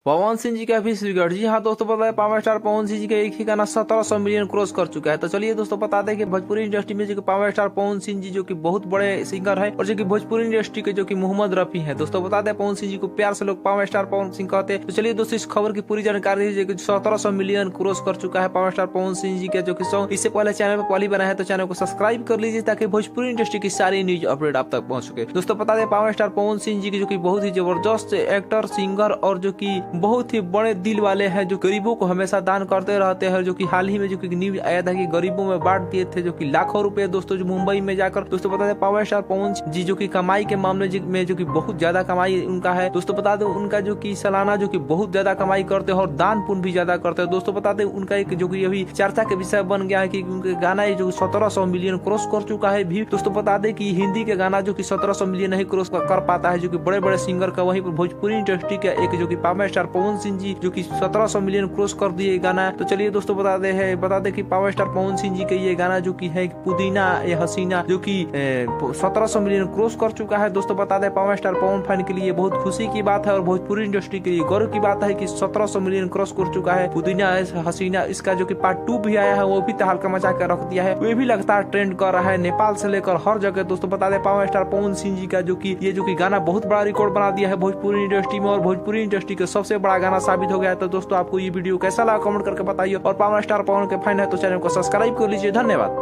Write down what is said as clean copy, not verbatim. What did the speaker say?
पवन सिंह जी का भी स्वीकृत। जी हाँ दोस्तों, पता है पावर स्टार पवन सिंह जी का एक ही गाना 1700 मिलियन क्रॉस कर चुका है। तो चलिए दोस्तों बता दें कि भोजपुरी इंडस्ट्री में जो कि पावर स्टार पवन सिंह जी जो कि बहुत बड़े सिंगर है और जो कि भोजपुरी इंडस्ट्री के जो कि मोहम्मद रफी है। दोस्तों बता दें पवन सिंह जी को प्यार से लोग पावर स्टार पवन सिंह कहते हैं। तो चलिए दोस्तों इस खबर की पूरी जानकारी है कि 1700 मिलियन क्रॉस कर चुका है पावर स्टार पवन सिंह जी का जो कि सॉन्ग। इससे पहले चैनल पर पहली बना है तो चैनल को सब्सक्राइब कर लीजिए ताकि भोजपुरी इंडस्ट्री की सारी न्यूज अपडेट आप तक पहुंच सके। दोस्तों बता दें पावर स्टार पवन सिंह जी की जो कि बहुत ही जबरदस्त एक्टर सिंगर और जो कि बहुत ही बड़े दिल वाले हैं, जो गरीबों को हमेशा दान करते रहते हैं। जो कि हाल ही में जो कि न्यूज आया था कि गरीबों में बांट दिए थे जो कि लाखों रुपए दोस्तों जो मुंबई में जाकर। दोस्तों बता दें पावर स्टार पवन जी जो कि कमाई के मामले में जो कि बहुत ज्यादा कमाई उनका है। दोस्तों बता दें उनका जो कि सालाना जो कि बहुत ज्यादा कमाई करते हैं और दान पुण्य भी ज्यादा करते हैं। दोस्तों बता दें उनका एक जो कि अभी चर्चा के विषय बन गया है कि उनके गाना जो 1700 मिलियन क्रॉस कर चुका है भी। दोस्तों बता दें कि हिंदी के गाना जो कि 1700 मिलियन नहीं क्रॉस कर पाता है जो कि बड़े बड़े सिंगर का, वहीं पर भोजपुरी इंडस्ट्री का एक जो कि पावर स्टार पवन सिंह जी जो कि 1700 मिलियन क्रॉस कर दिए गाना। तो चलिए दोस्तों बता दे कि पावर स्टार पवन सिंह जी का ये गाना जो कि है पुदीना ये हसीना जो कि 1700 मिलियन क्रॉस कर चुका है। दोस्तों बता दें पावर स्टार पवन फैन के लिए बहुत खुशी की बात है और भोजपुरी इंडस्ट्री के लिए गौरव की बात है कि 1700 मिलियन क्रॉस कर चुका है पुदीना हसीना। इसका जो कि पार्ट 2 भी आया है, वो भी तहलका मचा कर रख दिया है, वो भी लगातार ट्रेंड कर रहा है नेपाल से लेकर हर जगह। दोस्तों बता दें पावर स्टार पवन सिंह जी का जो कि ये जो कि गाना बहुत बड़ा रिकॉर्ड बना दिया है भोजपुरी इंडस्ट्री में और भोजपुरी इंडस्ट्री का सबसे बड़ा गाना साबित हो गया है। तो दोस्तों आपको ये वीडियो कैसा लगा कमेंट करके बताइए और पावर स्टार पवन के फैन है तो चैनल को सब्सक्राइब कर लीजिए। धन्यवाद।